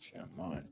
Share mine.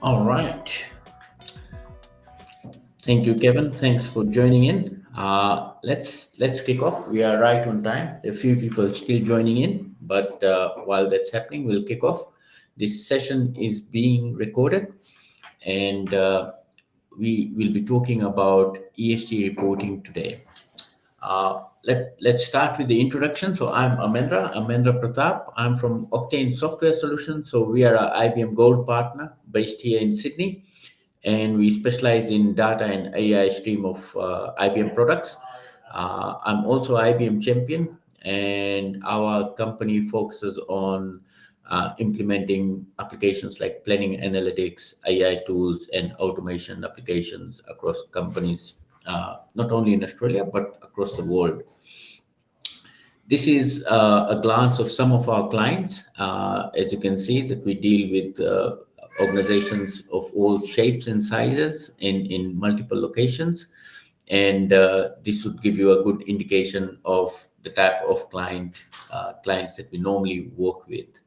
All right. Thank you, Kevin. Thanks for joining in. Let's kick off. We are right on time. A few people still joining in, but while that's happening, we'll kick off. This session is being recorded, and we will be talking about ESG reporting today. Let's start with the introduction. So I'm Amendra Pratap. I'm from Octane Software Solutions. So we are a IBM Gold partner based here in Sydney, and we specialize in data and AI stream of IBM products. I'm also IBM champion, and our company focuses on implementing applications like planning analytics, AI tools, and automation applications across companies. not only in Australia, but across the world. This is a glance of some of our clients. As you can see, that we deal with organizations of all shapes and sizes in multiple locations. And this would give you a good indication of the type of clients that we normally work with.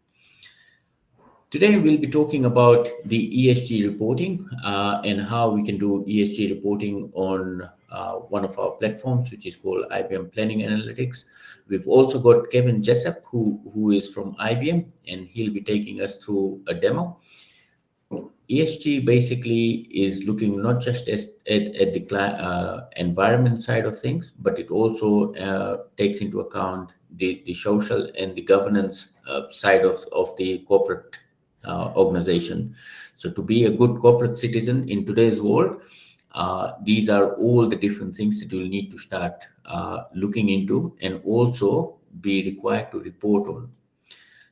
Today, we'll be talking about the ESG reporting and how we can do ESG reporting on one of our platforms, which is called IBM Planning Analytics. We've also got Kevin Jessup, who is from IBM, and he'll be taking us through a demo. ESG basically is looking not just at the environment side of things, but it also takes into account the social and the governance side of the corporate organization. So to be a good corporate citizen in today's world, these are all the different things that you'll need to start looking into and also be required to report on.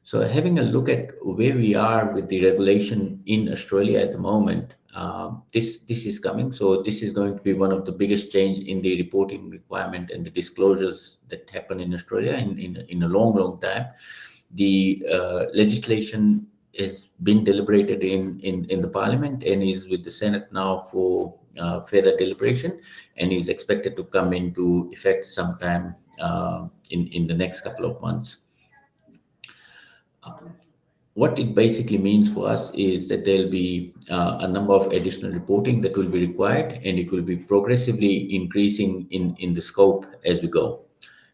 So having a look at where we are with the regulation in Australia at the moment, this is coming. So this is going to be one of the biggest change in the reporting requirement and the disclosures that happen in Australia in a long time. The legislation has been deliberated in the Parliament and is with the Senate now for further deliberation, and is expected to come into effect sometime in the next couple of months. What it basically means for us is that there'll be a number of additional reporting that will be required, and it will be progressively increasing in the scope as we go.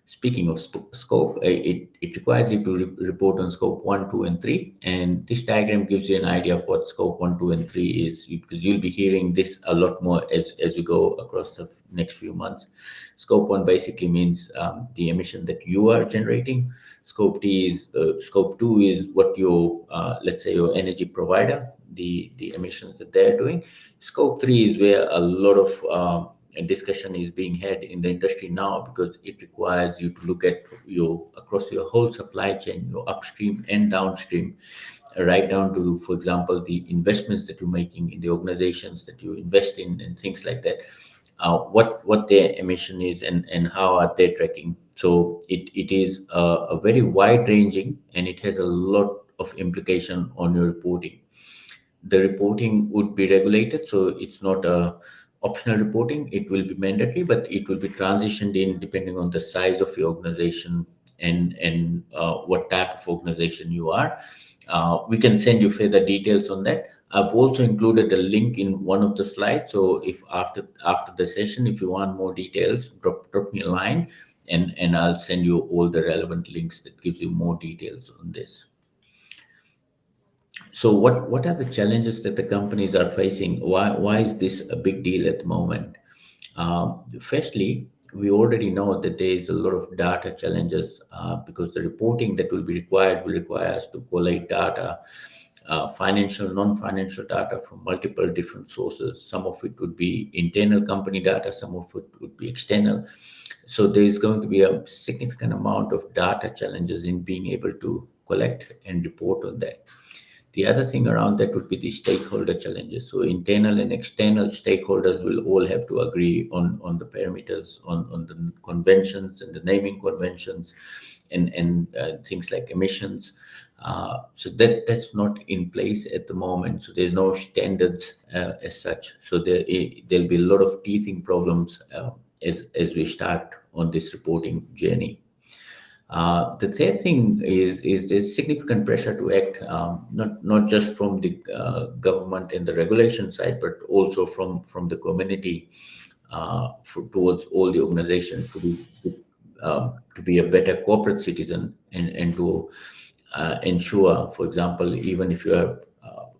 Speaking of scope, it requires you to report on scope 1, 2, and 3. And this diagram gives you an idea of what scope 1, 2, and 3 is, because you'll be hearing this a lot more as we go across the next few months. Scope 1 basically means the emission that you are generating. Scope 2 is what your, let's say, your energy provider, the emissions that they're doing. Scope 3 is where a lot of discussion is being had in the industry now, because it requires you to look at across your whole supply chain, your upstream and downstream, right down to, for example, the investments that you're making in the organizations that you invest in and things like that. What their emission is and how are they tracking. So it is a very wide ranging, and it has a lot of implication on your reporting. The reporting would be regulated, so it's not a optional reporting. It will be mandatory, but it will be transitioned in depending on the size of your organization and what type of organization you are. We can send you further details on that. I've also included a link in one of the slides. So if after the session, if you want more details, drop me a line, and I'll send you all the relevant links that gives you more details on this. So what are the challenges that the companies are facing? Why is this a big deal at the moment? Firstly, we already know that there is a lot of data challenges because the reporting that will be required will require us to collate data, financial, non-financial data from multiple different sources. Some of it would be internal company data, some of it would be external. So there is going to be a significant amount of data challenges in being able to collect and report on that. The other thing around that would be the stakeholder challenges. So internal and external stakeholders will all have to agree on the parameters, on the conventions and the naming conventions and things like emissions. So that's not in place at the moment. So there's no standards as such. So there'll be a lot of teething problems as we start on this reporting journey. The third thing is there's significant pressure to act, not just from the government and the regulation side, but also from the community towards all the organizations to be a better corporate citizen and to ensure, for example, even if you are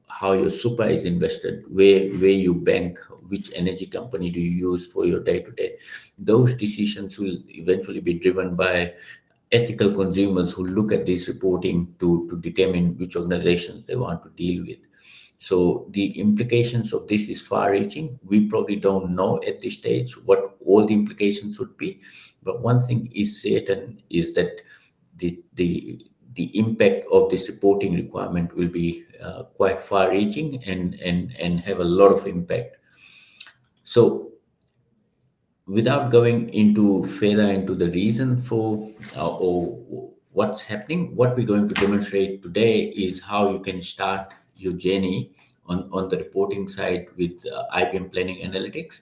how your super is invested, where you bank, which energy company do you use for your day-to-day. Those decisions will eventually be driven by ethical consumers who look at this reporting to determine which organizations they want to deal with. So the implications of this is far-reaching. We probably don't know at this stage what all the implications would be, but one thing is certain is that the impact of this reporting requirement will be quite far-reaching and have a lot of impact. So without going into further into the reason for or what's happening, what we're going to demonstrate today is how you can start your journey on the reporting side with IBM Planning Analytics.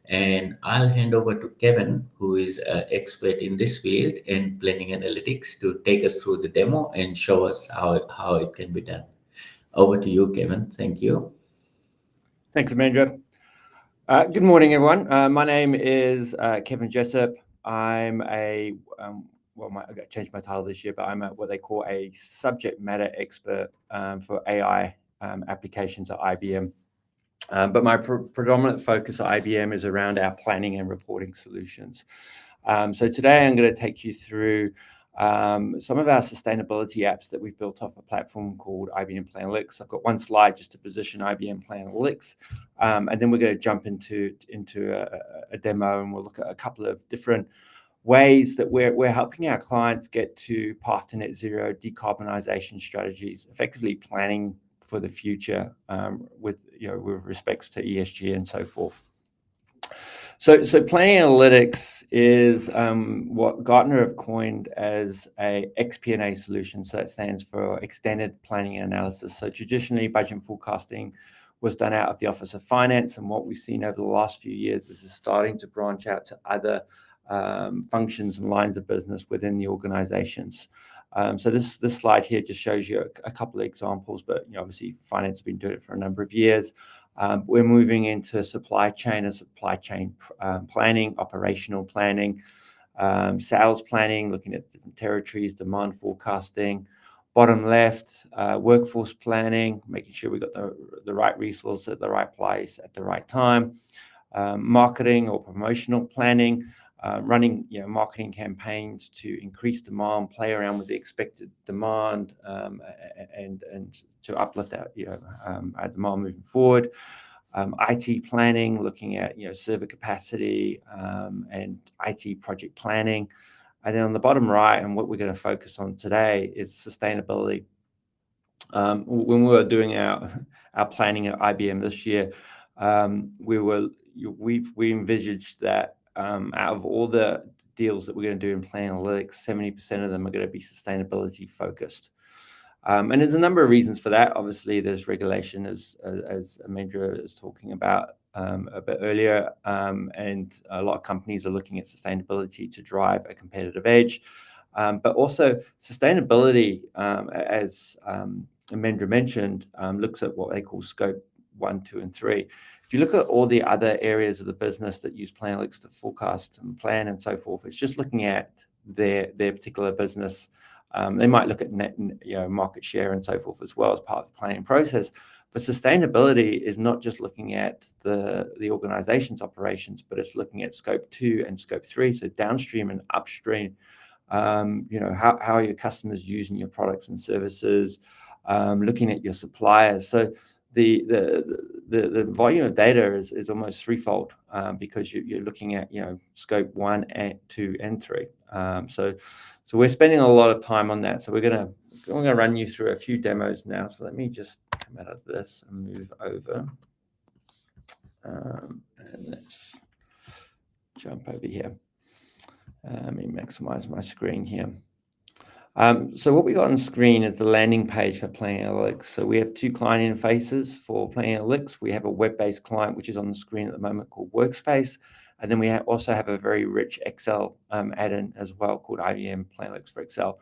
And I'll hand over to Kevin, who is an expert in this field and planning analytics, to take us through the demo and show us how it can be done. Over to you, Kevin. Thank you. Thanks, Amandra. Good morning, everyone. My name is Kevin Jessup. I'm I got changed my title this year, but I'm what they call a subject matter expert for AI applications at IBM. But my predominant focus at IBM is around our planning and reporting solutions. So today I'm going to take you through some of our sustainability apps that we've built off a platform called IBM Planning Analytics. I've got one slide just to position IBM Planning Analytics, and then we're going to jump into a demo, and we'll look at a couple of different ways that we're helping our clients get to path to net zero decarbonization strategies, effectively planning for the future with respects to ESG and so forth. So planning analytics is what Gartner have coined as a XP&A solution. So that stands for Extended Planning Analysis. So traditionally, budget and forecasting was done out of the Office of Finance, and what we've seen over the last few years is starting to branch out to other functions and lines of business within the organizations. So this slide here just shows you a couple of examples, but obviously finance has been doing it for a number of years. We're moving into supply chain and supply chain planning, operational planning, sales planning, looking at different territories, demand forecasting. Bottom left, workforce planning, making sure we got the right resource at the right place at the right time. Marketing or promotional planning, running marketing campaigns to increase demand, play around with the expected demand, and to uplift our demand moving forward. IT planning, looking at server capacity and IT project planning. And then on the bottom right, and what we're going to focus on today is sustainability. When we were doing our planning at IBM this year, we envisaged that out of all the deals that we're going to do in Planning Analytics, 70% of them are going to be sustainability focused. And there's a number of reasons for that. Obviously, there's regulation, as Amandra is talking about a bit earlier, and a lot of companies are looking at sustainability to drive a competitive edge. But also sustainability, as Amandra mentioned, looks at what they call scope 1, 2, and 3. If you look at all the other areas of the business that use Planning Analytics to forecast and plan and so forth, it's just looking at their particular business. They might look at net, market share and so forth as well as part of the planning process. But sustainability is not just looking at the organization's operations, but it's looking at scope 2 and scope 3, so downstream and upstream. How are your customers using your products and services? Looking at your suppliers. So the volume of data is almost threefold because you're looking at scope 1 and 2 and 3. So we're spending a lot of time on that. So we're gonna run you through a few demos now. So let me just come out of this and move over, and let's jump over here. Let me maximize my screen here. So what we got on screen is the landing page for Planning Analytics. So we have two client interfaces for Planning Analytics. We have a web-based client, which is on the screen at the moment, called Workspace. And then we also have a very rich Excel add-in as well called IBM Planning Analytics for Excel.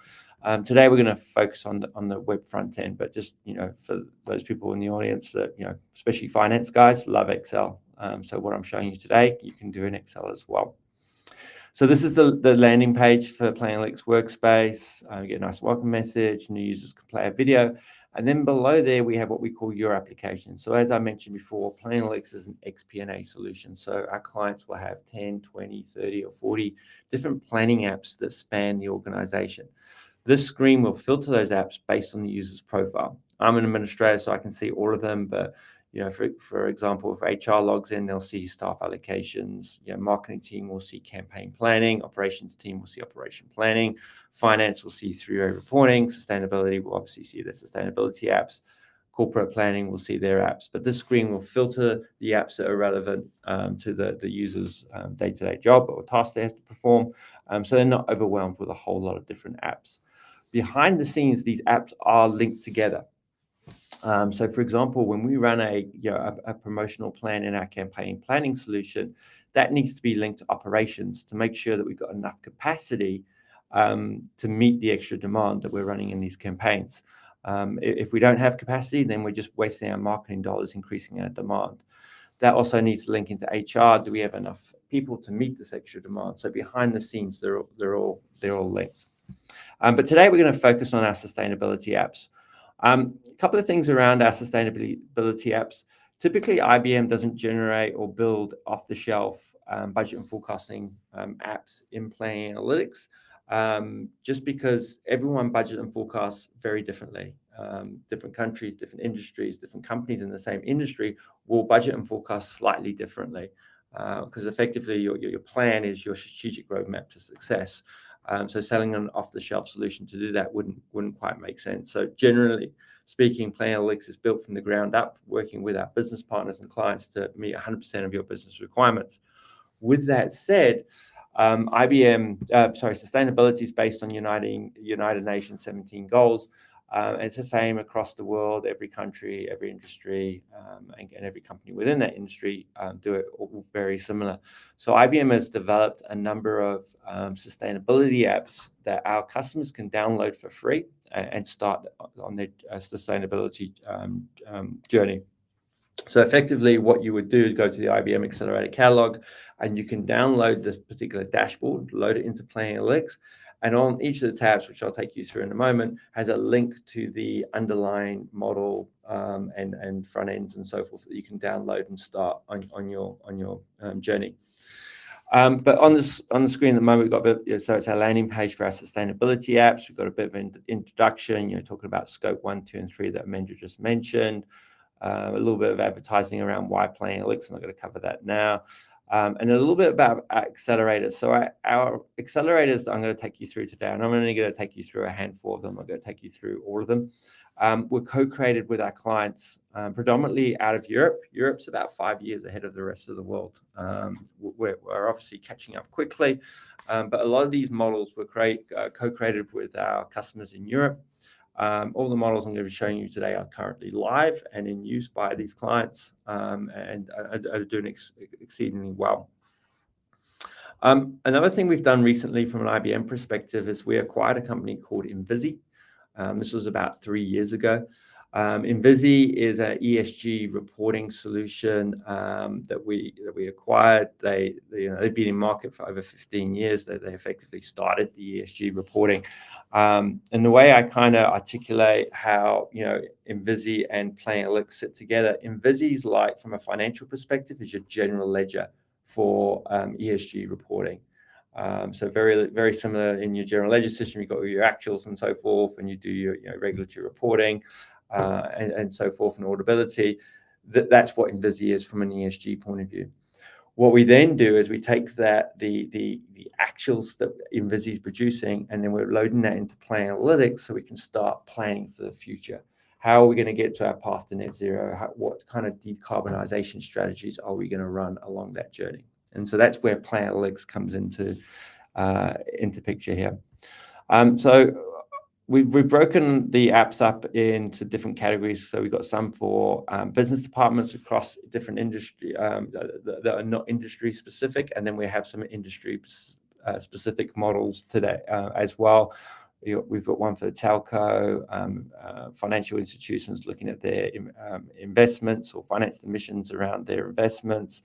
Today we're going to focus on the web front end, but just for those people in the audience that especially finance guys, love Excel. So what I'm showing you today, you can do in Excel as well. So this is the landing page for Planning Analytics Workspace. You get a nice welcome message. New users can play a video. And then below there, we have what we call your application. So as I mentioned before, Planning Analytics is an XP&A solution. So our clients will have 10, 20, 30, or 40 different planning apps that span the organization. This screen will filter those apps based on the user's profile. I'm an administrator, so I can see all of them, but for example, if HR logs in, they'll see staff allocations. Marketing team will see campaign planning. Operations team will see operation planning. Finance will see 3-way reporting. Sustainability will obviously see the sustainability apps. corporate planning will see their apps. But this screen will filter the apps that are relevant to the user's day-to-day job or task they have to perform, so they're not overwhelmed with a whole lot of different apps. Behind the scenes, these apps are linked together. So, for example, when we run a promotional plan in our campaign planning solution, that needs to be linked to operations to make sure that we've got enough capacity to meet the extra demand that we're running in these campaigns. If we don't have capacity, then we're just wasting our marketing dollars, increasing our demand. That also needs to link into HR. Do we have enough people to meet this extra demand? So behind the scenes, they're all linked. But today we're going to focus on our sustainability apps. A couple of things around our sustainability apps. Typically, IBM doesn't generate or build off-the-shelf budget and forecasting apps in Planning Analytics, just because everyone budget and forecasts very differently. Different countries, different industries, different companies in the same industry will budget and forecast slightly differently, because effectively your plan is your strategic roadmap to success. So selling an off-the-shelf solution to do that wouldn't quite make sense. So generally speaking, Planning Analytics is built from the ground up, working with our business partners and clients to meet 100% of your business requirements. With that said, sustainability is based on United Nations 17 goals. It's the same across the world. Every country, every industry, and every company within that industry do it all very similar. So IBM has developed a number of sustainability apps that our customers can download for free and start on their sustainability journey. So effectively, what you would do is go to the IBM Accelerator catalog, and you can download this particular dashboard, load it into Planning Analytics, and on each of the tabs, which I'll take you through in a moment, has a link to the underlying model and front ends and so forth that you can download and start on your journey. But on the screen at the moment, we've got a bit, so it's our landing page for our sustainability apps. We've got a bit of an introduction, talking about scope 1, 2, and 3 that Amanda just mentioned. A little bit of advertising around why Planning Analytics. I'm not going to cover that now. And a little bit about our accelerators. So our accelerators that I'm going to take you through today, and I'm only going to take you through a handful of them. I'm going to take you through all of them. We're co-created with our clients, predominantly out of Europe. Europe's about 5 years ahead of the rest of the world. We're obviously catching up quickly, but a lot of these models were co-created with our customers in Europe. All the models I'm going to be showing you today are currently live and in use by these clients, and are doing exceedingly well. Another thing we've done recently from an IBM perspective is we acquired a company called Invisi. This was about 3 years ago. Invisi is an ESG reporting solution that we acquired. They've been in market for over 15 years. They effectively started the ESG reporting. And the way I kind of articulate how Invisi and Planning Analytics sit together, Invisi's like from a financial perspective is your general ledger for ESG reporting. So very, very similar in your general ledger system. You've got your actuals and so forth, and you do your regulatory reporting. And so forth, and auditability. That's what Invisi is from an ESG point of view. What we then do is we take the actuals that Invisi is producing, and then we're loading that into Planning Analytics so we can start planning for the future. How are we going to get to our path to net zero? What kind of decarbonization strategies are we going to run along that journey? And so that's where Planning Analytics comes into picture here. So we've broken the apps up into different categories. So we've got some for business departments across different industry that are not industry specific, and then we have some industry specific models today as well. We've got one for the telco, financial institutions looking at their investments or finance emissions around their investments.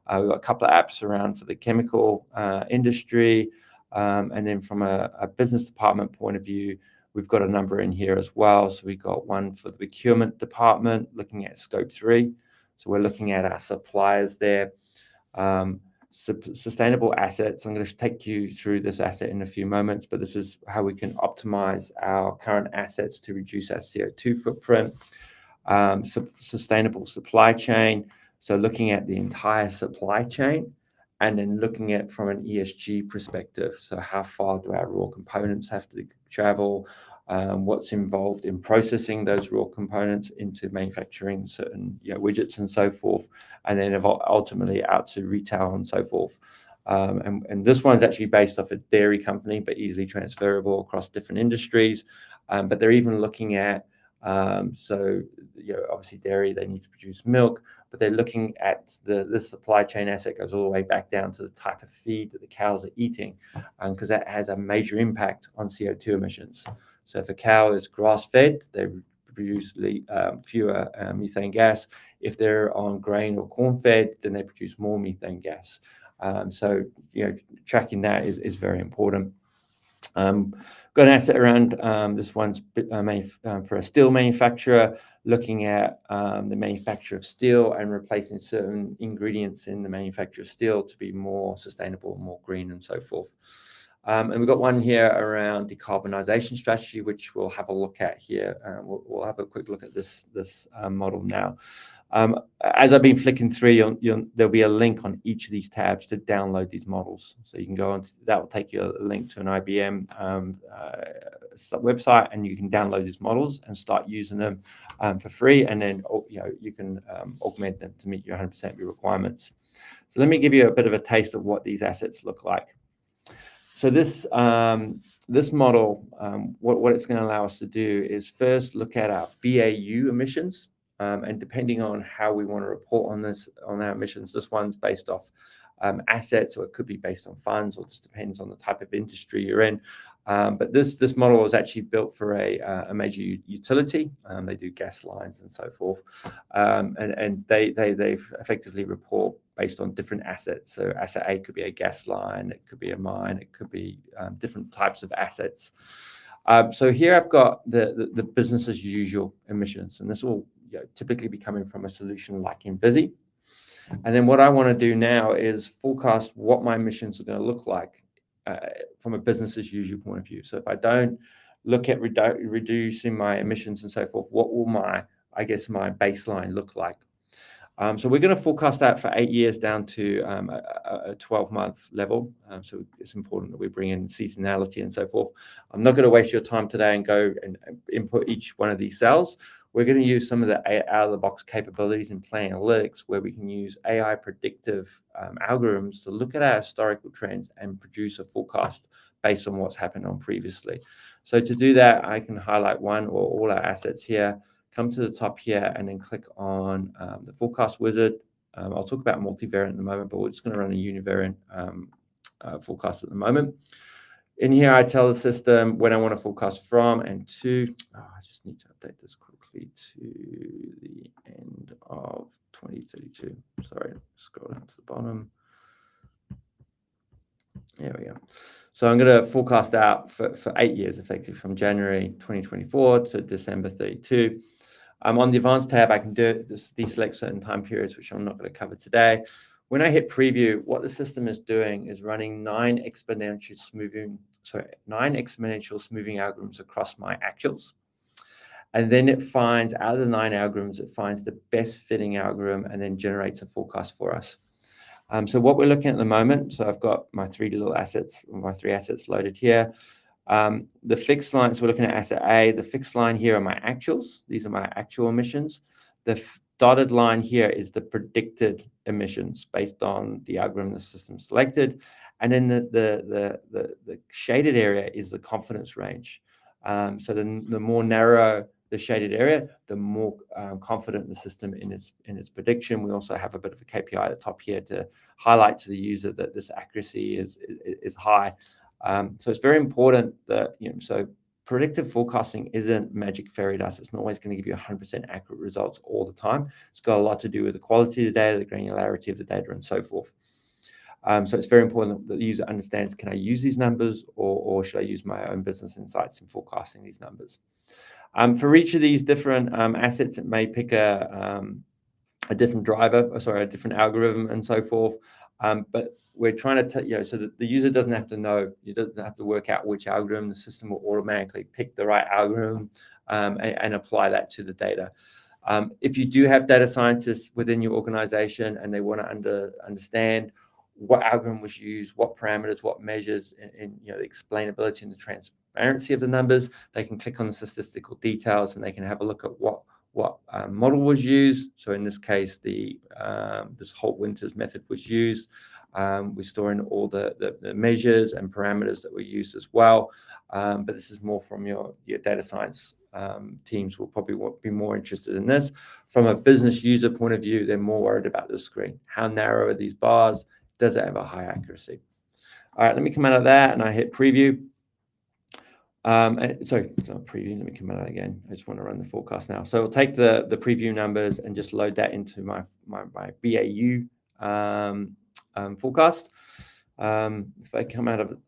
We've got a couple of apps around for the chemical industry, and then from a business department point of view, we've got a number in here as well. So we've got one for the procurement department looking at scope 3. So we're looking at our suppliers there. Sustainable assets. I'm going to take you through this asset in a few moments, but this is how we can optimize our current assets to reduce our CO2 footprint. Sustainable supply chain. So looking at the entire supply chain, and then looking at from an ESG perspective. So how far do our raw components have to travel? what's involved in processing those raw components into manufacturing certain widgets and so forth, and then ultimately out to retail and so forth. And this one's actually based off a dairy company, but easily transferable across different industries. But they're even looking at, obviously dairy, they need to produce milk, but they're looking at the supply chain asset goes all the way back down to the type of feed that the cows are eating, because that has a major impact on CO2 emissions. So if a cow is grass-fed, they produce fewer methane gas. If they're on grain or corn-fed, then they produce more methane gas. So tracking that is very important. Got an asset around this one's for a steel manufacturer, looking at the manufacture of steel and replacing certain ingredients in the manufacture of steel to be more sustainable, more green, and so forth. And we've got one here around decarbonisation strategy, which we'll have a look at here. We'll have a quick look at this model now. As I've been flicking through, there'll be a link on each of these tabs to download these models. So you can go on, that will take you a link to an IBM website, and you can download these models and start using them for free. And then you can augment them to meet your 100% of your requirements. So let me give you a bit of a taste of what these assets look like. So this model, what it's going to allow us to do is first look at our BAU emissions. And depending on how we want to report on our emissions, this one's based off assets, or it could be based on funds, or just depends on the type of industry you're in. But this model was actually built for a major utility. They do gas lines and so forth, and they effectively report based on different assets. So asset A could be a gas line, it could be a mine, it could be different types of assets. So here I've got the business as usual emissions, and this will typically be coming from a solution like Invisi. And then what I want to do now is forecast what my emissions are going to look like from a business as usual point of view. So if I don't look at reducing my emissions and so forth, what will my baseline look like? So we're going to forecast that for 8 years down to a 12-month level. So it's important that we bring in seasonality and so forth. I'm not going to waste your time today and go and input each one of these cells. We're going to use some of the out-of-the-box capabilities in Planning Analytics, where we can use AI predictive algorithms to look at our historical trends and produce a forecast based on what's happened on previously. So to do that, I can highlight one or all our assets here, come to the top here, and then click on the forecast wizard. I'll talk about multivariate in a moment, but we're just going to run a univariate forecast at the moment. In here, I tell the system when I want to forecast from and to. I just need to update this quickly to the end of 2032. Sorry, scroll down to the bottom. There we go. So I'm going to forecast out for 8 years, effectively from January 2024 to December 32. On the advanced tab, I can deselect certain time periods, which I'm not going to cover today. When I hit preview, what the system is doing is running 9 exponential smoothing algorithms across my actuals. And then it finds, out of the 9 algorithms, it finds the best fitting algorithm and then generates a forecast for us. So what we're looking at the moment, so I've got my 3 assets loaded here. The fixed lines, we're looking at asset A. The fixed line here are my actuals. These are my actual emissions. The dotted line here is the predicted emissions based on the algorithm the system selected. And then the shaded area is the confidence range. So the more narrow the shaded area, the more confident the system in its prediction. We also have a bit of a KPI at the top here to highlight to the user that this accuracy is high. So it's very important that, so predictive forecasting isn't magic fairy dust. It's not always going to give you 100% accurate results all the time. It's got a lot to do with the quality of the data, the granularity of the data, and so forth. So it's very important that the user understands, can I use these numbers, or should I use my own business insights in forecasting these numbers? For each of these different assets, it may pick a different driver, a different algorithm, and so forth. But we're trying to, so that the user doesn't have to know, you don't have to work out which algorithm. The system will automatically pick the right algorithm and apply that to the data. If you do have data scientists within your organization and they want to understand what algorithm was used, what parameters, what measures, and the explainability and the transparency of the numbers, they can click on the statistical details and they can have a look at what model was used. So in this case, this Holt-Winters method was used. We're storing all the measures and parameters that were used as well. But this is more from your data science teams will probably be more interested in this. From a business user point of view, they're more worried about the screen. How narrow are these bars? Does it have a high accuracy? All right, let me come out of that and I hit preview. Sorry, it's not preview. Let me come out of that again. I just want to run the forecast now. So I'll take the preview numbers and just load that into my BAU forecast. If I come out of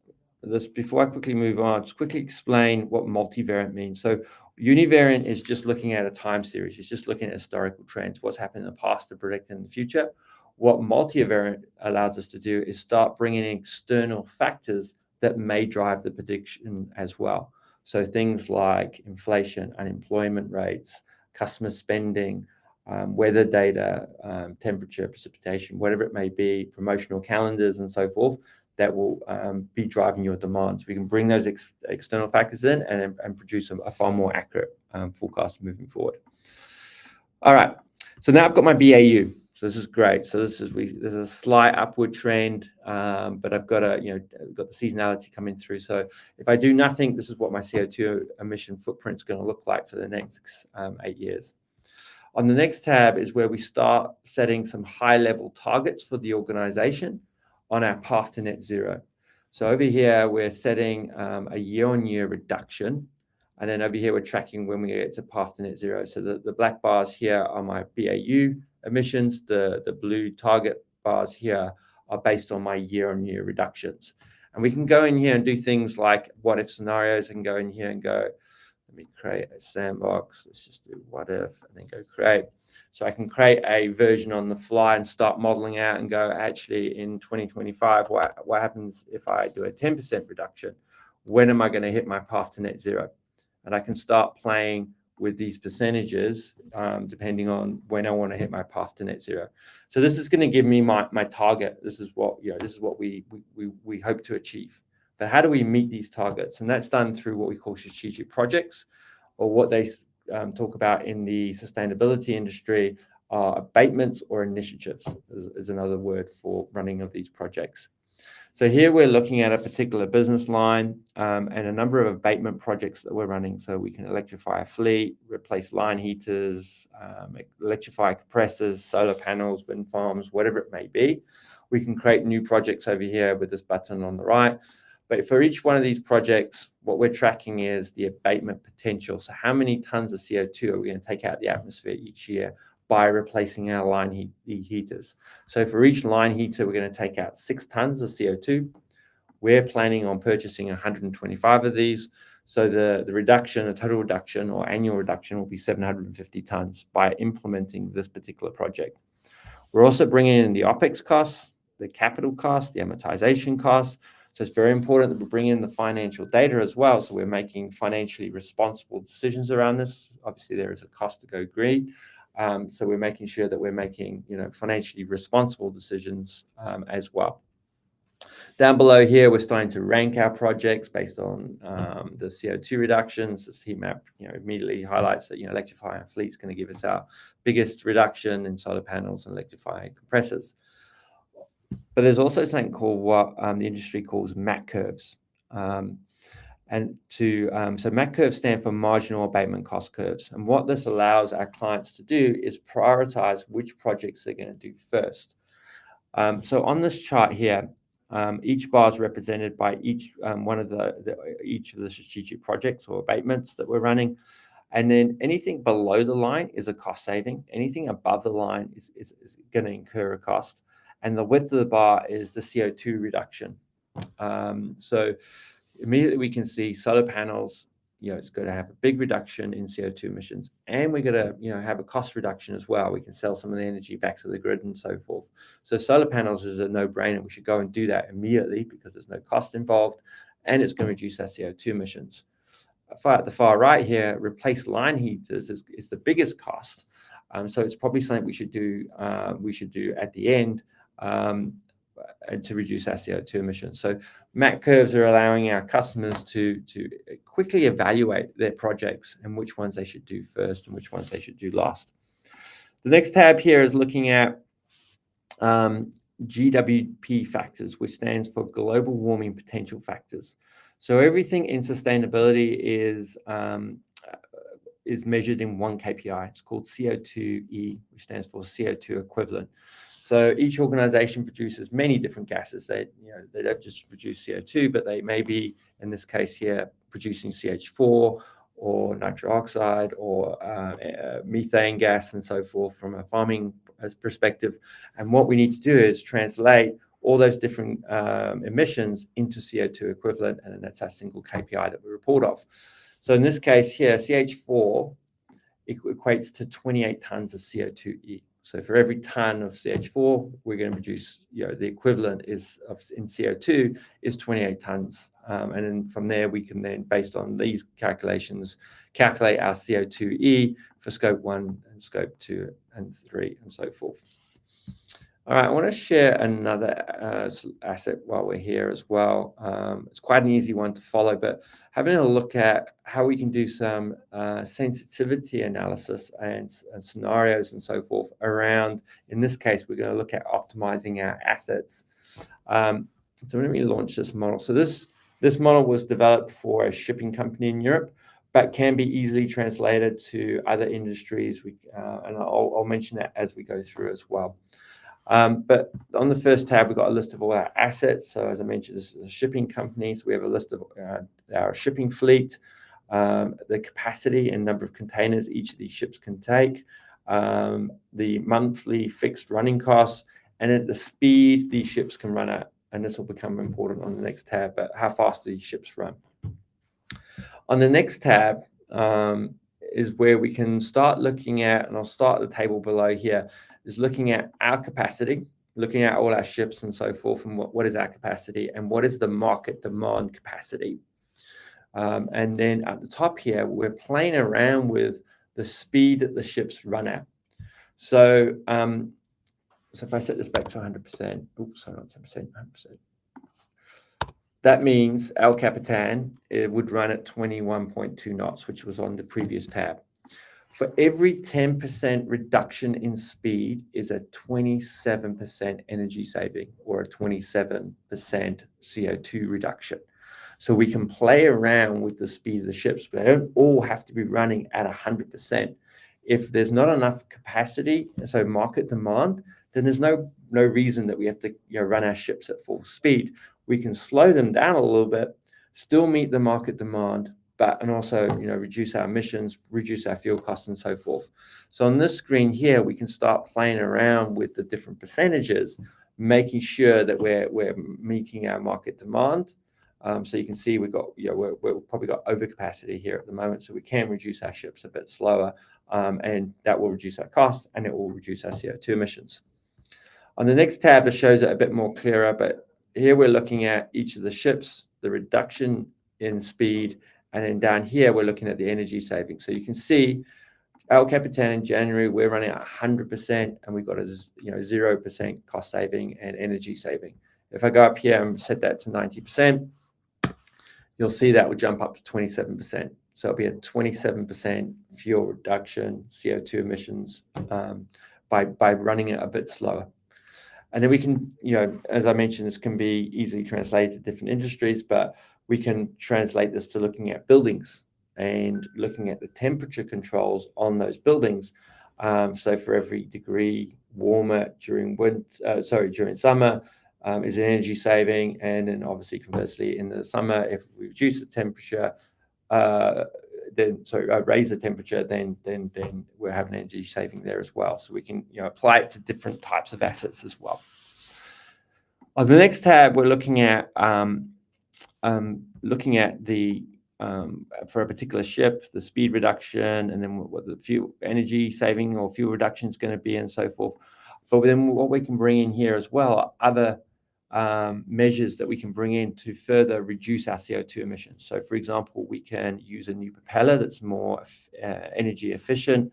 this, before I quickly move on, just quickly explain what multivariate means. So univariate is just looking at a time series. It's just looking at historical trends, what's happened in the past to predict in the future. What multivariate allows us to do is start bringing in external factors that may drive the prediction as well. So things like inflation, unemployment rates, customer spending, weather data, temperature, precipitation, whatever it may be, promotional calendars and so forth, that will be driving your demand. So we can bring those external factors in and produce a far more accurate forecast moving forward. All right, so now I've got my BAU. So this is great. So there's a slight upward trend, but I've got got the seasonality coming through. So if I do nothing, this is what my CO2 emission footprint is going to look like for the next 8 years. On the next tab is where we start setting some high-level targets for the organization on our path to net zero. So over here, we're setting a year-on-year reduction. And then over here, we're tracking when we get to path to net zero. So the black bars here are my BAU emissions. The blue target bars here are based on my year-on-year reductions. And we can go in here and do things like what-if scenarios. I can go in here and go, let me create a sandbox. Let's just do what if and then go create. So I can create a version on the fly and start modeling out and go, actually, in 2025, what happens if I do a 10% reduction? When am I going to hit my path to net zero? And I can start playing with these percentages depending on when I want to hit my path to net zero. So this is going to give me my target. This is what we hope to achieve. But how do we meet these targets? And that's done through what we call strategic projects, or what they talk about in the sustainability industry are abatements or initiatives, is another word for running of these projects. So here we're looking at a particular business line and a number of abatement projects that we're running. So we can electrify a fleet, replace line heaters, electrify compressors, solar panels, wind farms, whatever it may be. We can create new projects over here with this button on the right. But for each one of these projects, what we're tracking is the abatement potential. So how many tons of CO2 are we going to take out of the atmosphere each year by replacing our line heaters? So for each line heater, we're going to take out 6 tons of CO2. We're planning on purchasing 125 of these. So the total reduction or annual reduction will be 750 tons by implementing this particular project. We're also bringing in the OPEX costs, the capital costs, the amortization costs. So it's very important that we bring in the financial data as well. So we're making financially responsible decisions around this. Obviously, there is a cost to go green. So we're making sure that we're making financially responsible decisions as well. Down below here, we're starting to rank our projects based on the CO2 reductions. This heat map immediately highlights that electrifying our fleet is going to give us our biggest reduction in solar panels and electrifying compressors. But there's also something called what the industry calls MAC curves. So MAC curves stand for marginal abatement cost curves. And what this allows our clients to do is prioritize which projects they're going to do first. So on this chart here, each bar is represented by each of the strategic projects or abatements that we're running. And then anything below the line is a cost saving. Anything above the line is going to incur a cost. And the width of the bar is the CO2 reduction. So immediately we can see solar panels, it's going to have a big reduction in CO2 emissions. And we're going to have a cost reduction as well. We can sell some of the energy back to the grid and so forth. So solar panels is a no-brainer. We should go and do that immediately because there's no cost involved. And it's going to reduce our CO2 emissions. At the far right here, replace line heaters is the biggest cost. So it's probably something we should do at the end. and to reduce our CO2 emissions. So MAC curves are allowing our customers to quickly evaluate their projects and which ones they should do first and which ones they should do last. The next tab here is looking at GWP factors, which stands for global warming potential factors. So everything in sustainability is measured in one KPI. It's called CO2e, which stands for CO2 equivalent. So each organization produces many different gases. They don't just produce CO2, but they may be, in this case here, producing CH4 or nitric oxide or methane gas and so forth from a farming perspective. And what we need to do is translate all those different emissions into CO2 equivalent, and then that's our single KPI that we report off. So in this case here, CH4 equates to 28 tons of CO2e. So for every ton of CH4, we're going to produce, the equivalent in CO2 is 28 tons. And then from there, we can then, based on these calculations, calculate our CO2e for scope 1 and scope 2 and 3 and so forth. All right, I want to share another asset while we're here as well. It's quite an easy one to follow, but having a look at how we can do some sensitivity analysis and scenarios and so forth around, in this case, we're going to look at optimizing our assets. So let me launch this model. So this model was developed for a shipping company in Europe, but can be easily translated to other industries. And I'll mention that as we go through as well. But on the first tab, we've got a list of all our assets. So as I mentioned, this is a shipping company. So we have a list of our shipping fleet, the capacity and number of containers each of these ships can take, the monthly fixed running costs, and at the speed these ships can run at. And this will become important on the next tab, but how fast do these ships run? On the next tab is where we can start looking at, and I'll start the table below here, is looking at our capacity, looking at all our ships and so forth, and what is our capacity and what is the market demand capacity. And then at the top here, we're playing around with the speed that the ships run at. So, so if I set this back to 100%, oops, sorry, not 10%, 100%. That means El Capitan, it would run at 21.2 knots, which was on the previous tab. For every 10% reduction in speed is a 27% energy saving or a 27% CO2 reduction. So we can play around with the speed of the ships, but they don't all have to be running at 100%. If there's not enough capacity, so market demand, then there's no reason that we have to run our ships at full speed. We can slow them down a little bit, still meet the market demand, and also reduce our emissions, reduce our fuel costs, and so forth. So on this screen here, we can start playing around with the different percentages, making sure that we're meeting our market demand. So you can see we've probably got overcapacity here at the moment, so we can reduce our ships a bit slower, and that will reduce our costs and it will reduce our CO2 emissions. On the next tab, it shows it a bit more clearer, but here we're looking at each of the ships, the reduction in speed, and then down here we're looking at the energy savings. So you can see El Capitan in January, we're running at 100%, and we've got a 0% cost saving and energy saving. If I go up here and set that to 90%, you'll see that will jump up to 27%. So it'll be a 27% fuel reduction, CO2 emissions by running it a bit slower. And then we can, as I mentioned, this can be easily translated to different industries, but we can translate this to looking at buildings and looking at the temperature controls on those buildings. So for every degree warmer during summer is an energy saving, and then obviously conversely in the summer, if we reduce the temperature, raise the temperature, then we're having energy saving there as well. So we can apply it to different types of assets as well. On the next tab, we're looking at the for a particular ship, the speed reduction, and then what the fuel energy saving or fuel reduction is going to be, and so forth. But then what we can bring in here as well are other measures that we can bring in to further reduce our CO2 emissions. So, for example, we can use a new propeller that's more energy efficient.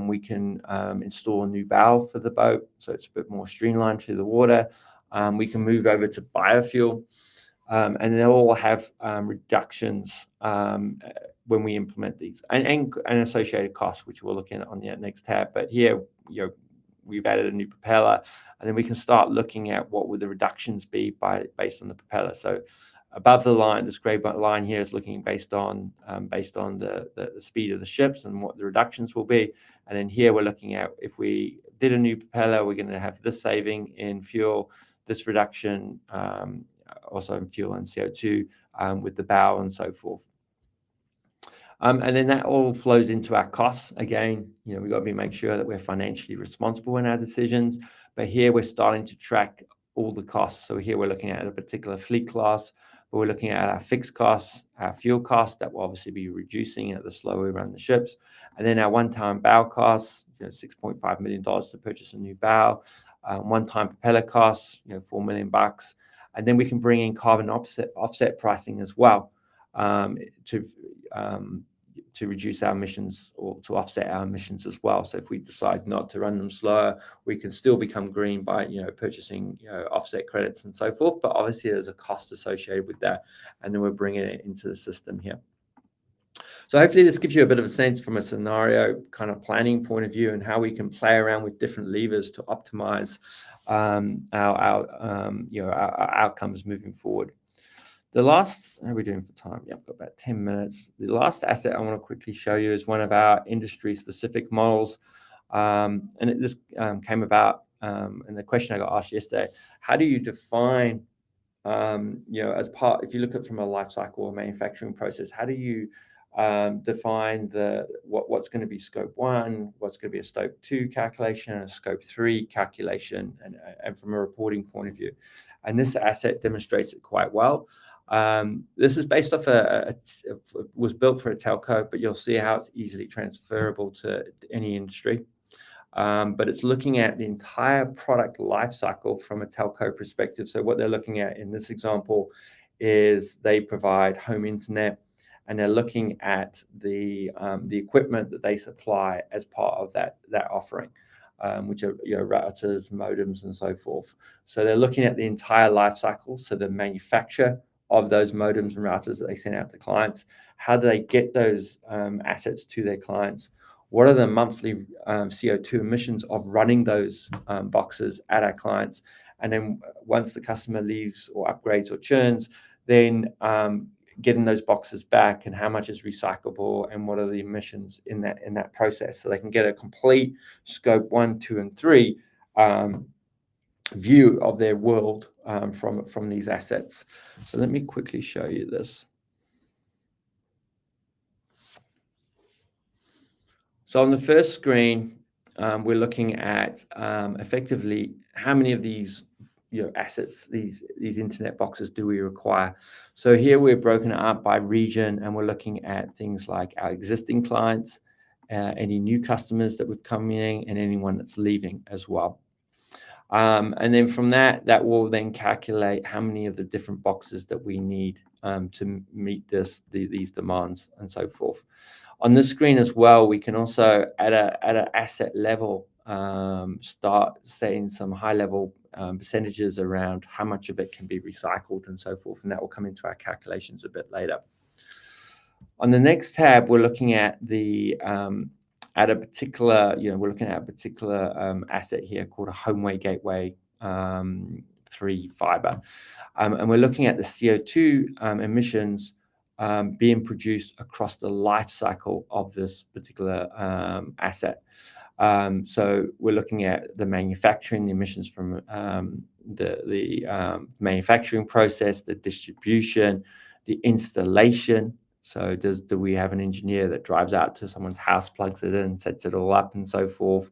We can install a new bow for the boat, so it's a bit more streamlined through the water. We can move over to biofuel, and they'll all have reductions when we implement these, and associated costs, which we'll look at on the next tab. But here, we've added a new propeller, and then we can start looking at what would the reductions be based on the propeller. So above the line, this gray line here is looking based on the speed of the ships and what the reductions will be. And then here we're looking at, if we did a new propeller, we're going to have this saving in fuel, this reduction also in fuel and CO2 with the bow and so forth. And then that all flows into our costs. Again, we've got to make sure that we're financially responsible in our decisions. But here we're starting to track all the costs. So here we're looking at a particular fleet class, but we're looking at our fixed costs, our fuel costs that will obviously be reducing at the slower we run the ships, and then our one-time bow costs, $6.5 million to purchase a new bow, one-time propeller costs, $4 million, and then we can bring in carbon offset pricing as well to reduce our emissions or to offset our emissions as well. So if we decide not to run them slower, we can still become green by purchasing offset credits and so forth. But obviously there's a cost associated with that, and then we're bringing it into the system here. So hopefully this gives you a bit of a sense from a scenario kind of planning point of view, and how we can play around with different levers to optimize our outcomes moving forward. The last, how are we doing for time? Yeah, I've got about 10 minutes. The last asset I want to quickly show you is one of our industry-specific models. This came about, and the question I got asked yesterday, how do you define, as part, if you look at from a life cycle or manufacturing process, how do you define what's going to be scope 1, what's going to be a scope 2 calculation, and a scope 3 calculation, and from a reporting point of view. And this asset demonstrates it quite well. This is based off was built for a telco, but you'll see how it's easily transferable to any industry. But it's looking at the entire product life cycle from a telco perspective. So what they're looking at in this example is they provide home internet, and they're looking at the equipment that they supply as part of that offering, which are routers, modems, and so forth. So they're looking at the entire life cycle. So the manufacture of those modems and routers that they send out to clients, how do they get those assets to their clients? What are the monthly CO2 emissions of running those boxes at our clients? And then once the customer leaves or upgrades or churns, then getting those boxes back, and how much is recyclable, and what are the emissions in that process, so they can get a complete scope 1, 2, and 3 view of their world from these assets. So let me quickly show you this. So on the first screen, we're looking at effectively how many of these assets, these internet boxes, do we require. So here we're broken it up by region, and we're looking at things like our existing clients, any new customers that we've come in, and anyone that's leaving as well. And then from that will then calculate how many of the different boxes that we need to meet these demands and so forth. On this screen as well, we can also at an asset level start setting some high level percentages around how much of it can be recycled and so forth, and that will come into our calculations a bit later. On the next tab, we're looking at a particular asset here called a homeway gateway 3 fiber, and we're looking at the CO2 emissions being produced across the life cycle of this particular asset. So we're looking at the manufacturing, the emissions from the manufacturing process, the distribution, the installation. So do we have an engineer that drives out to someone's house, plugs it in, sets it all up, and so forth?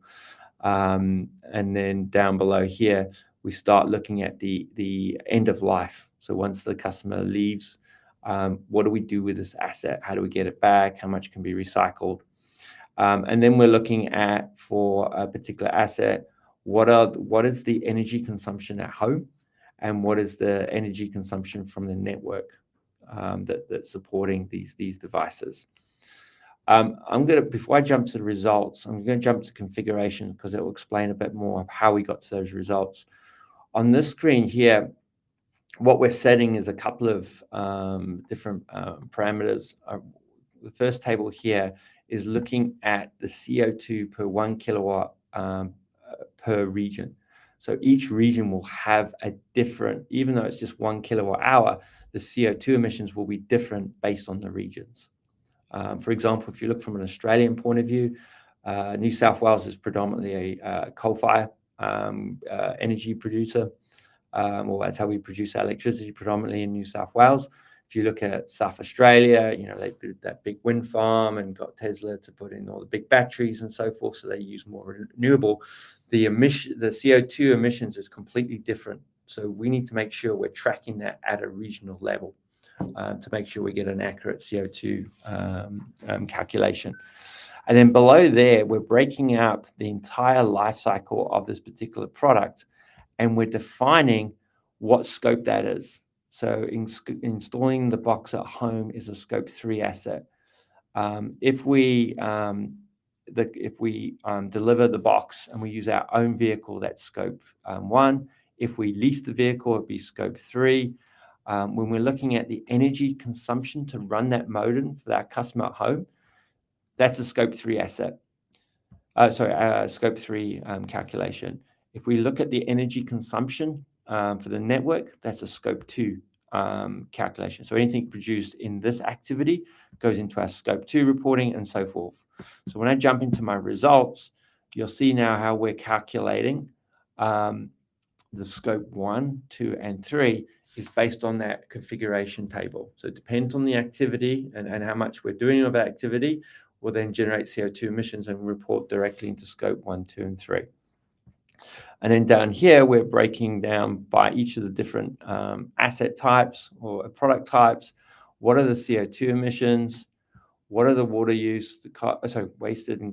And then down below here, we start looking at the end of life. So once the customer leaves, what do we do with this asset? How do we get it back? How much can be recycled? And then we're looking at, for a particular asset, what is the energy consumption at home, and what is the energy consumption from the network that's supporting these devices. Before I jump to the results, I'm going to jump to configuration, because it will explain a bit more of how we got to those results. On this screen here, what we're setting is a couple of different parameters. The first table here is looking at the CO2 per 1 kilowatt per region. So each region will have a different, even though it's just 1 kilowatt hour, the CO2 emissions will be different based on the regions. For example, if you look from an Australian point of view, New South Wales is predominantly a coal-fired energy producer. Well, that's how we produce our electricity predominantly in New South Wales. If you look at South Australia, they built that big wind farm and got Tesla to put in all the big batteries and so forth, so they use more renewable. The CO2 emissions is completely different. So we need to make sure we're tracking that at a regional level to make sure we get an accurate CO2 calculation. And then below there, we're breaking up the entire life cycle of this particular product, and we're defining what scope that is. So installing the box at home is a scope 3 asset. If we deliver the box and we use our own vehicle, that's scope 1. If we lease the vehicle, it'd be scope 3. When we're looking at the energy consumption to run that modem for our customer at home, that's a scope 3 asset. Scope 3 calculation. If we look at the energy consumption for the network, that's a scope 2 calculation. So anything produced in this activity goes into our scope 2 reporting and so forth. So when I jump into my results, you'll see now how we're calculating the scope 1, 2, and 3 is based on that configuration table. So it depends on the activity and how much we're doing of that activity. Will then generate CO2 emissions and report directly into scope 1, 2, and 3. And then down here, we're breaking down by each of the different asset types or product types. What are the CO2 emissions? What are the water use? Wastage in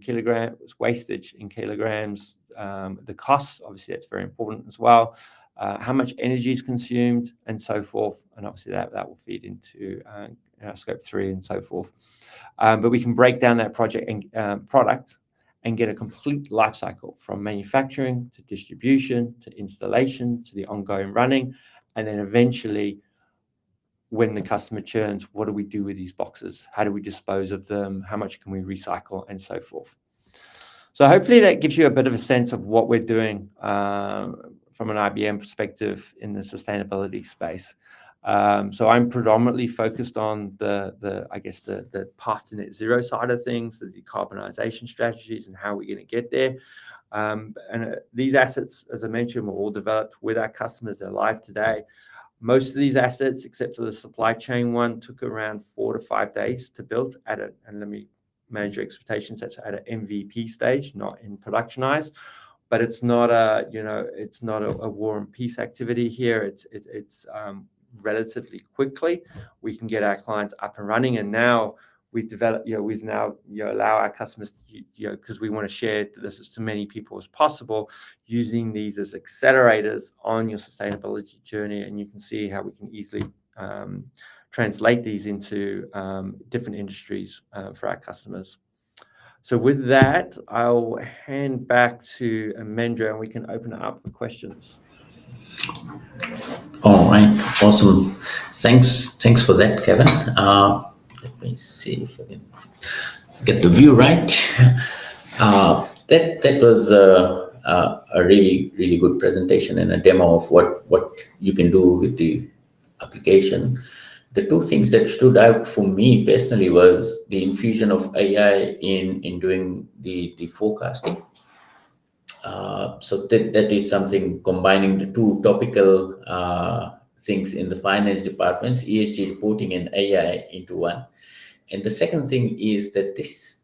kilograms. The costs, obviously, that's very important as well. How much energy is consumed, and so forth. And obviously, that will feed into scope 3 and so forth. But we can break down that project and product and get a complete life cycle from manufacturing to distribution to installation to the ongoing running, and then eventually, when the customer churns, what do we do with these boxes? How do we dispose of them? How much can we recycle, and so forth? So hopefully that gives you a bit of a sense of what we're doing from an IBM perspective in the sustainability space. So I'm predominantly focused on the path to net zero side of things, the decarbonization strategies, and how we're going to get there. And these assets, as I mentioned, were all developed with our customers. They're live today. Most of these assets, except for the supply chain one, took around 4 to 5 days to build and let me manage your expectations. That's at an MVP stage, not in productionize. But it's not a war and peace activity here. It's relatively quickly we can get our clients up and running, and now we've developed, allow our customers to, because we want to share this as to many people as possible, using these as accelerators on your sustainability journey. And you can see how we can easily translate these into different industries for our customers. So with that, I'll hand back to Amendra, and we can open it up for questions. All right, awesome. Thanks for that, Kevin. Let me see if I can get the view right. That was a really good presentation and a demo of what you can do with the application. The two things that stood out for me personally was the infusion of AI in doing the forecasting. So that is something combining the two topical things in the finance departments, ESG reporting and AI into one. And the second thing is that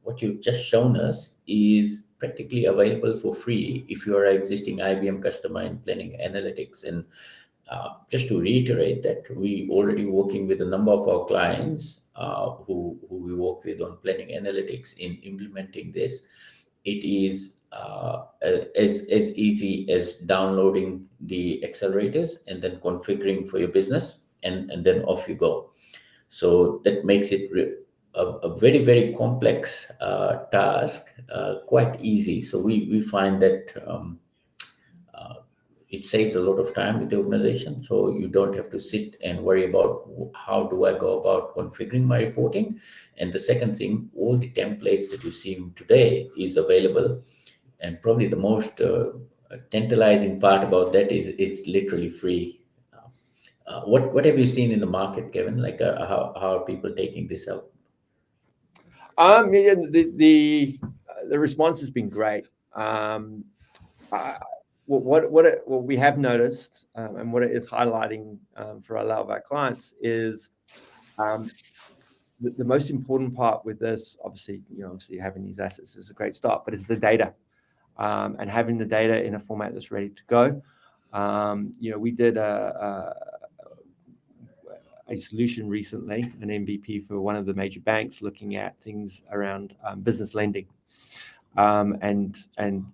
what you've just shown us is practically available for free if you are an existing IBM customer in Planning Analytics. And just to reiterate that, we already working with a number of our clients who we work with on Planning Analytics in implementing this. It is as easy as downloading the accelerators and then configuring for your business, and then off you go. So that makes it a very, very complex task quite easy. So we find that it saves a lot of time with the organization. So you don't have to sit and worry about how do I go about configuring my reporting. And the second thing, all the templates that you see today is available. And probably the most tantalizing part about that is it's literally free. What have you seen in the market, Kevin? Like how are people taking this up? Yeah, the response has been great. I, what we have noticed, and what it is highlighting for a lot of our clients is um, the most important part with this. Obviously, obviously having these assets is a great start, but it's the data, and having the data in a format that's ready to go. We did a solution recently, an MVP for one of the major banks, looking at things around business lending, and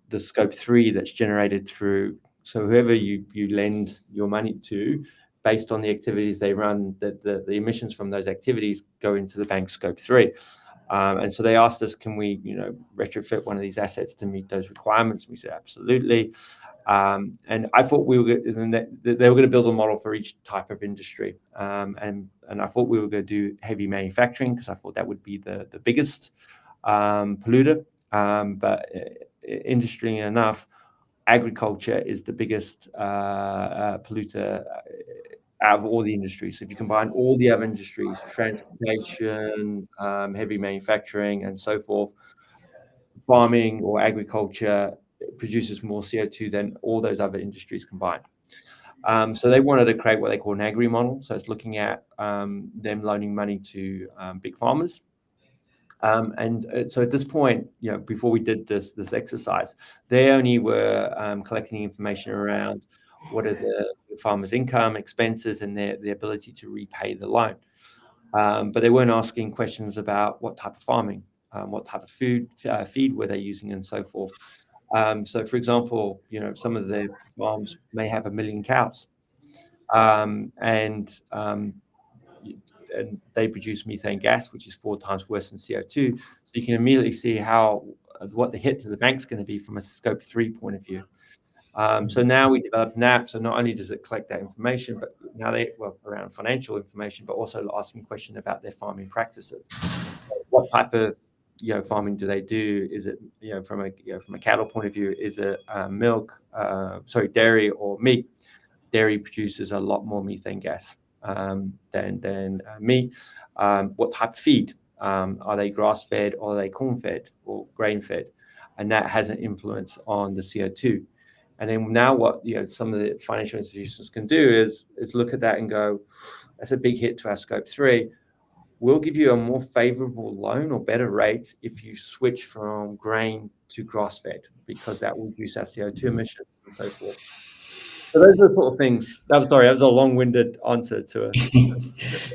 the scope 3 that's generated through. So whoever you lend your money to, based on the activities they run, the emissions from those activities go into the bank's scope 3. And so they asked us, can we, retrofit one of these assets to meet those requirements? We said absolutely. And I thought they were going to build a model for each type of industry. And I thought we were going to do heavy manufacturing, because I thought that would be the biggest polluter. But interestingly enough, agriculture is the biggest polluter out of all the industries. So if you combine all the other industries, transportation, heavy manufacturing, and so forth, farming or agriculture produces more CO2 than all those other industries combined. So they wanted to create what they call an agri model. So it's looking at them loaning money to big farmers. So at this point, before we did this exercise, they only were collecting information around what are the farmers' income, expenses, and their ability to repay the loan. But they weren't asking questions about what type of farming, what type of feed were they using, and so forth. So, for example, some of the farms may have 1 million cows, and they produce methane gas, which is 4 times worse than CO2. So you can immediately see what the hit to the bank's going to be from a scope 3 point of view. So now we developed an app. So not only does it collect that information, but now around financial information, but also asking questions about their farming practices. What type of farming do they do? Is it from a cattle point of view? Is it dairy or meat? Dairy produces a lot more methane gas than meat. What type of feed? Are they grass fed, or are they corn fed or grain fed? And that has an influence on the CO2. And then now what some of the financial institutions can do is look at that and go, that's a big hit to our scope 3. We'll give you a more favorable loan or better rates if you switch from grain to grass fed, because that will reduce our CO2 emissions and so forth. So those are the sort of things. That was a long-winded answer to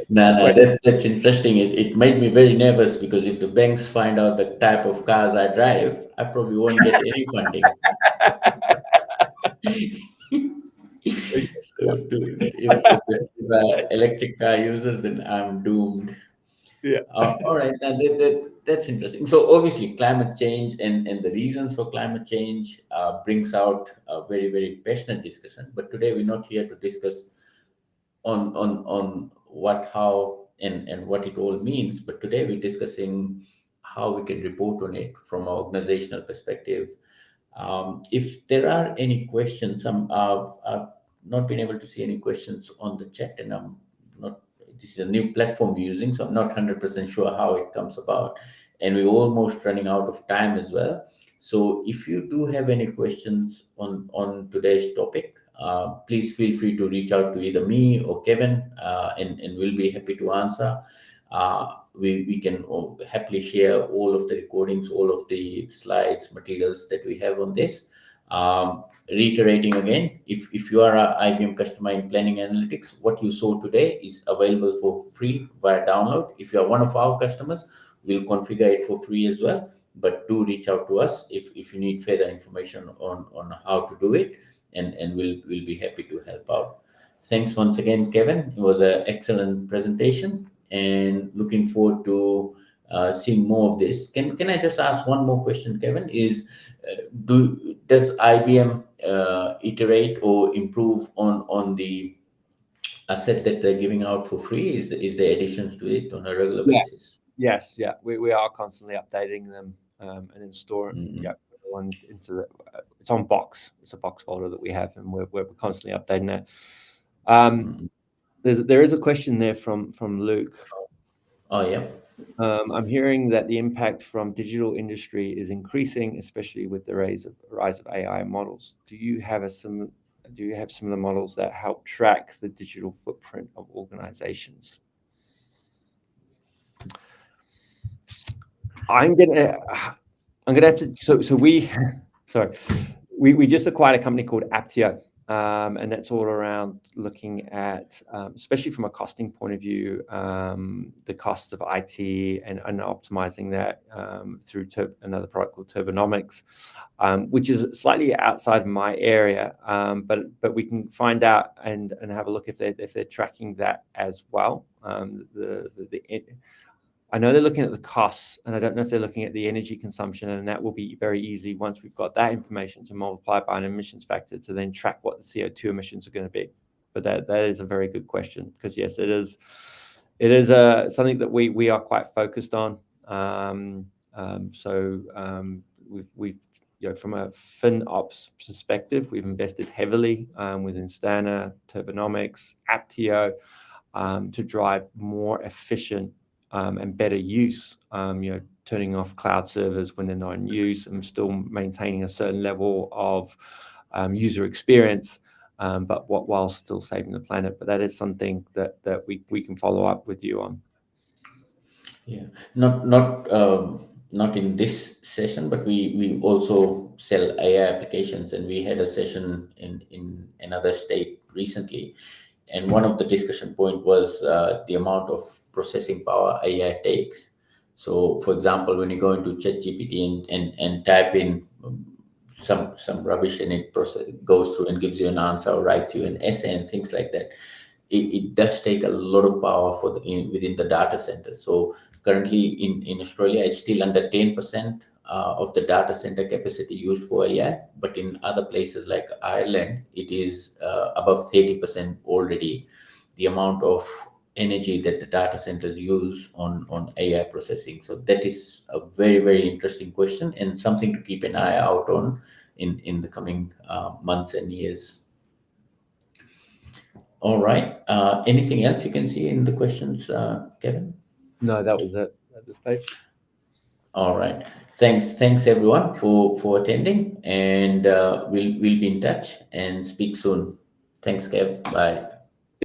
No, that's interesting. It made me very nervous, because if the banks find out the type of cars I drive, I probably won't get any funding. So if electric car users, then I'm doomed. Yeah. All right, now that's interesting. So obviously, climate change and the reasons for climate change brings out a very, very passionate discussion. But today we're not here to discuss on what, how, and what it all means. But today we're discussing how we can report on it from an organizational perspective. If there are any questions, I've not been able to see any questions on the chat, and I'm not. This is a new platform we're using, so I'm not 100% sure how it comes about, and we're almost running out of time as well. So if you do have any questions on today's topic, please feel free to reach out to either me or Kevin, and we'll be happy to answer. We can happily share all of the recordings, all of the slides, materials that we have on this. Reiterating again, if you are a IBM customer in Planning Analytics, what you saw today is available for free via download. If you are one of our customers, we'll configure it for free as well. But do reach out to us if you need further information on how to do it, and we'll be happy to help out. Thanks once again, Kevin. It was an excellent presentation, and looking forward to seeing more of this. Can I just ask one more question, Kevin? Does IBM iterate or improve on the asset that they're giving out for free? Is there additions to it on a regular Yeah. basis? Yes. Yeah. We are constantly updating them and install. Mm-hmm. Yeah. One into the. It's on Box. It's a Box folder that we have, and we're constantly updating that. Mm-hmm. There is a question there from Luke. Oh yeah. I'm hearing that the impact from digital industry is increasing, especially with the rise of AI models. Do you have similar models that help track the digital footprint of organizations? I'm gonna have to. So we, sorry, we just acquired a company called Aptio, and that's all around looking at, especially from a costing point of view, the costs of IT and optimizing that through another product called Turbonomics, which is slightly outside my area, but we can find out and have a look if they're tracking that as well. I know they're looking at the costs, and I don't know if they're looking at the energy consumption, and that will be very easily, once we've got that information, to multiply by an emissions factor to then track what the CO2 emissions are going to be. But that is a very good question, because yes, it is something that we are quite focused on. We've from a FinOps perspective, we've invested heavily within Instana, Turbonomics, Aptio, to drive more efficient and better use, turning off cloud servers when they're not in use and still maintaining a certain level of user experience, but while still saving the planet. But that is something that we can follow up with you on. Yeah, not in this session, but we also sell AI applications, and we had a session in another state recently, and one of the discussion point was the amount of processing power AI takes. So, for example, when you go into ChatGPT and type in some rubbish, and it goes through and gives you an answer or writes you an essay and things like that, it does take a lot of power within the data center. So currently in Australia, it's still under 10% of the data center capacity used for AI, but in other places like Ireland, it is above 30% already, the amount of energy that the data centers use on AI processing. So that is a very, very interesting question, and something to keep an eye out on in the coming months and years. All right. Anything else you can see in the questions, Kevin? No, that was it at this stage. All right. Thanks everyone for attending, and we'll be in touch and speak soon. Thanks, Kev. Bye.